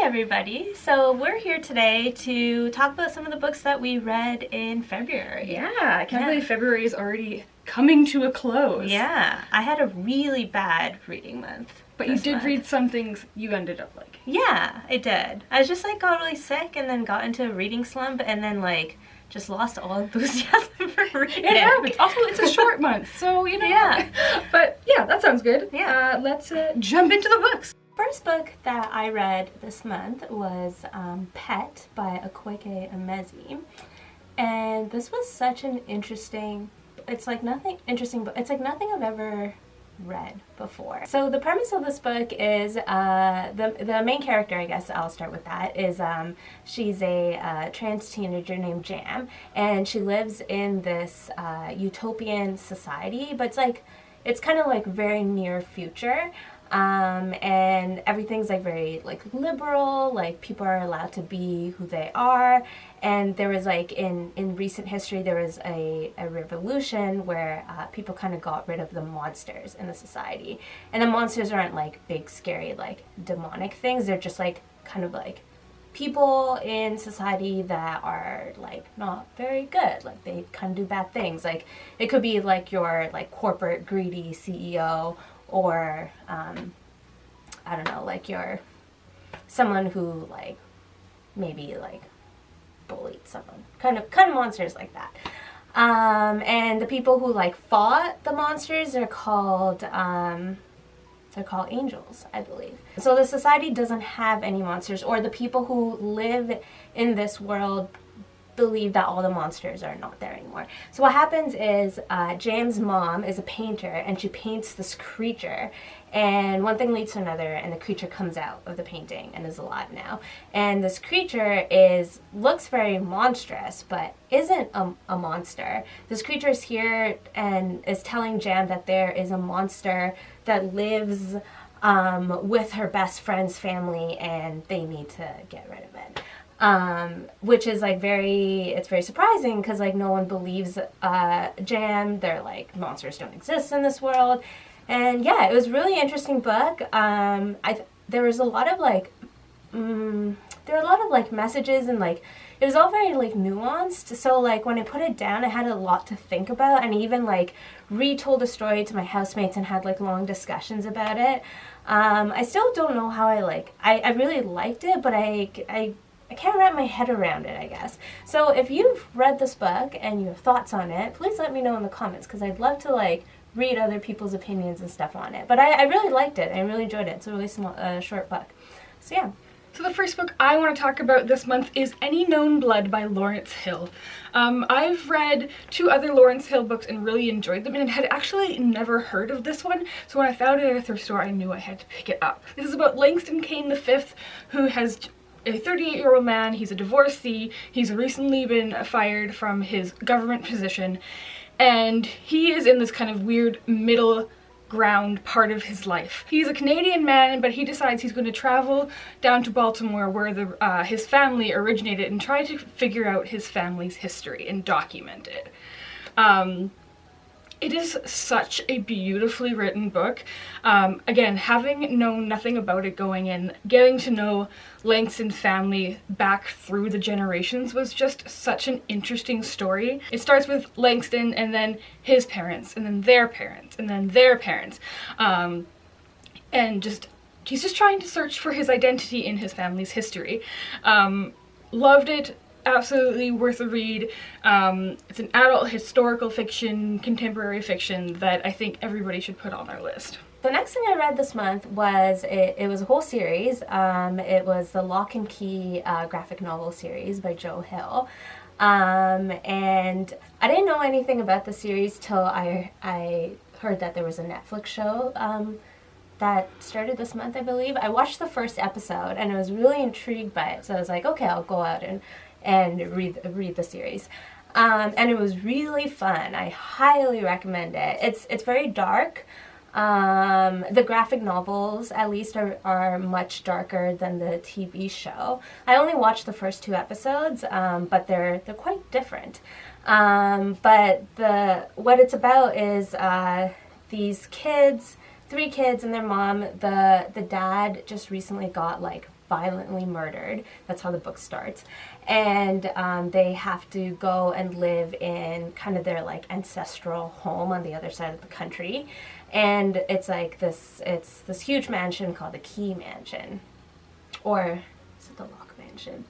everybody. So we're here today to talk about some of the books that we read in February. Yeah, I can't believe February is already coming to a close. Yeah, I had a really bad reading month. But you did read some things you ended up liking. Yeah, I did. I just got really sick and then got into a reading slump and then just lost all enthusiasm for reading. It happens. Also, it's a short month, so Yeah. But yeah, that sounds good. Yeah. Let's jump into the books. First book that I read this month was Pet by Akwaeke Emezi. And this was such an interesting, it's like nothing interesting, but it's like nothing I've ever read before. So the premise of this book is the main character, I guess I'll start with that, is she's a trans teenager named Jam, and she lives in this utopian society, but it's kind of very near future. And everything's very liberal, people are allowed to be who they are, and there was in recent history there was a revolution where people kind of got rid of the monsters in the society, and the monsters aren't big scary demonic things, they're just kind of people in society that are not very good, they kind of do bad things, it could be your corporate greedy CEO, or I don't know, you're someone who maybe bullied someone, kind of monsters like that. And the people who fought the monsters are called angels, I believe. So the society doesn't have any monsters, or the people who live in this world believe that all the monsters are not there anymore. So what happens is Jam's mom is a painter, and she paints this creature, and one thing leads to another, and the creature comes out of the painting and is alive now. And this creature looks very monstrous, but isn't a monster. This creature is here and is telling Jam that there is a monster that lives with her best friend's family, and they need to get rid of it. Which is it's very surprising, because no one believes Jam. They're monsters don't exist in this world. And yeah, it was a really interesting book. There was a lot of messages, and it was all very nuanced. So when I put it down, I had a lot to think about, and I even retold the story to my housemates and had long discussions about it. I still don't know how I really liked it, but I can't wrap my head around it, I guess. So if you've read this book and you have thoughts on it, please let me know in the comments, because I'd love to read other people's opinions and stuff on it. But I really liked it. I really enjoyed it. It's a really small, short book. So yeah. So the first book I want to talk about this month is Any Known Blood by Lawerence Hill. I've read 2 other Lawerence Hill books and really enjoyed them, and had actually never heard of this one, so when I found it at a thrift store, I knew I had to pick it up. This is about Langston Kane V, who has a 38-year-old man. He's a divorcee. He's recently been fired from his government position, and he is in this kind of weird middle ground part of his life. He's a Canadian man, but he decides he's going to travel down to Baltimore, where his family originated, and try to figure out his family's history and document it. It is such a beautifully written book. Again, having known nothing about it going in, getting to know Langston's family back through the generations was just such an interesting story. It starts with Langston, and then his parents, and then their parents, and then their parents. And he's just trying to search for his identity in his family's history. Loved it. Absolutely worth a read. It's an adult historical fiction, contemporary fiction that I think everybody should put on their list. The next thing I read this month was, it was a whole series. It was the Locke Key graphic novel series by Joe Hill. And I didn't know anything about the series till I heard that there was a Netflix show that started this month, I believe. I watched the first episode and I was really intrigued by it, so I was like, okay, I'll go out and read the series. And it was really fun. I highly recommend it. It's very dark. The graphic novels, at least, are much darker than the TV show. I only watched the first 2 episodes, but they're quite different. But what it's about is these kids three kids and their mom. The dad just recently got like violently murdered. That's how the book starts. And they have to go and live in kind of their like ancestral home on the other side of the country. And it's like it's this huge mansion called the Key Mansion. Or is it the Locke Mansion?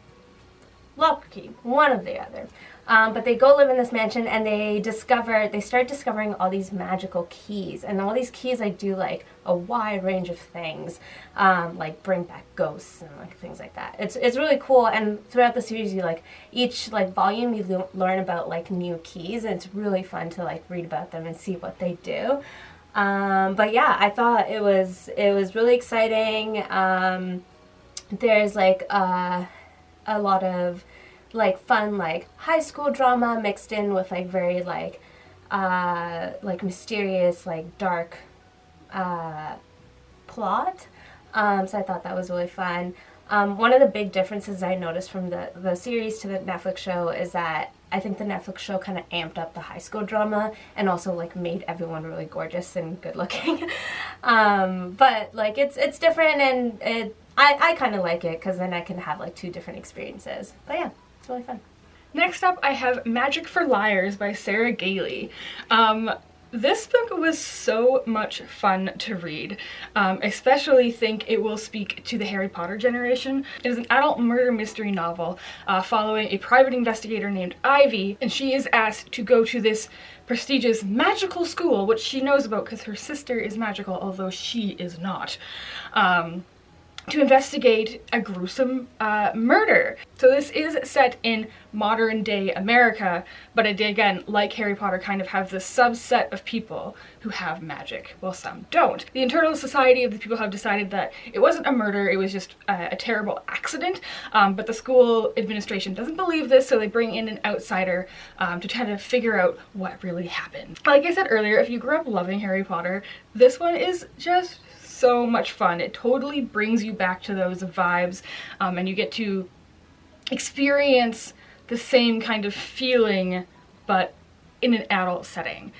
Locke Key, one or the other. But they go live in this mansion and they start discovering all these magical keys. And all these keys like do like a wide range of things, like bring back ghosts and like things like that. It's really cool. And throughout the series, you like each like volume you learn about like new keys, and it's really fun to like read about them and see what they do. But yeah, I thought it was really exciting. There's like a lot of like fun like high school drama mixed in with like very like mysterious like dark plot. So I thought that was really fun. One of the big differences I noticed from the series to the Netflix show is that I think the Netflix show kind of amped up the high school drama and also like made everyone really gorgeous and good looking. But like it's different, and I kind of like it because then I can have like two different experiences. But yeah, it's really fun. Next up, I have Magic for Liars by Sarah Gailey. This book was so much fun to read. Especially think it will speak to the Harry Potter generation. It is an adult murder mystery novel following a private investigator named Ivy, and she is asked to go to this prestigious magical school, which she knows about because her sister is magical, although she is not, to investigate a gruesome murder. So this is set in modern day America, but it, again, like Harry Potter, kind of have this subset of people who have magic, while some don't. The internal society of the people have decided that it wasn't a murder, it was just a terrible accident, but the school administration doesn't believe this, so they bring in an outsider to try to figure out what really happened. Like I said earlier, if you grew up loving Harry Potter, this one is just so much fun. It totally brings you back to those vibes, and you get to experience the same kind of feeling, but in an adult setting.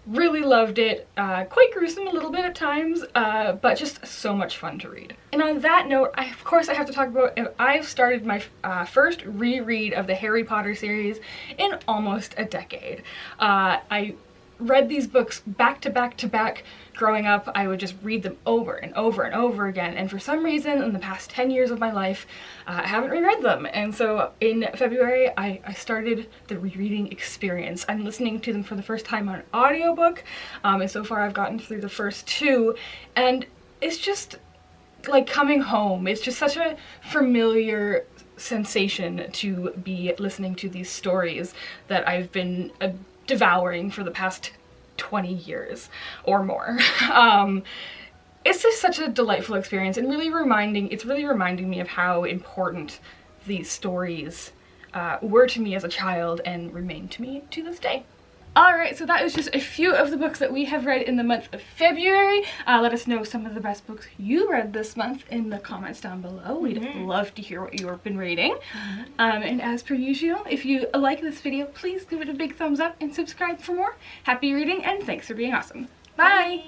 Really loved it. Quite gruesome a little bit at times, but just so much fun to read. And on that note, of course I have to talk about, I've started my first reread of the Harry Potter series in almost a decade. I read these books back to back to back. Growing up, I would just read them over and over and over again, and for some reason in the past 10 years of my life, I haven't reread them. And so in February, I started the rereading experience. I'm listening to them for the first time on an audiobook, and so far I've gotten through the first two, and it's just like coming home. It's just such a familiar sensation to be listening to these stories that I've been devouring for the past 20 years or more. It's just such a delightful experience, and it's really reminding me of how important these stories were to me as a child and remain to me to this day. Alright, so that is just a few of the books that we have read in the month of February. Let us know some of the best books you read this month in the comments down below. We'd love to hear what you've been reading. And as per usual, if you like this video, please give it a big thumbs up and subscribe for more. Happy reading, and thanks for being awesome. Bye!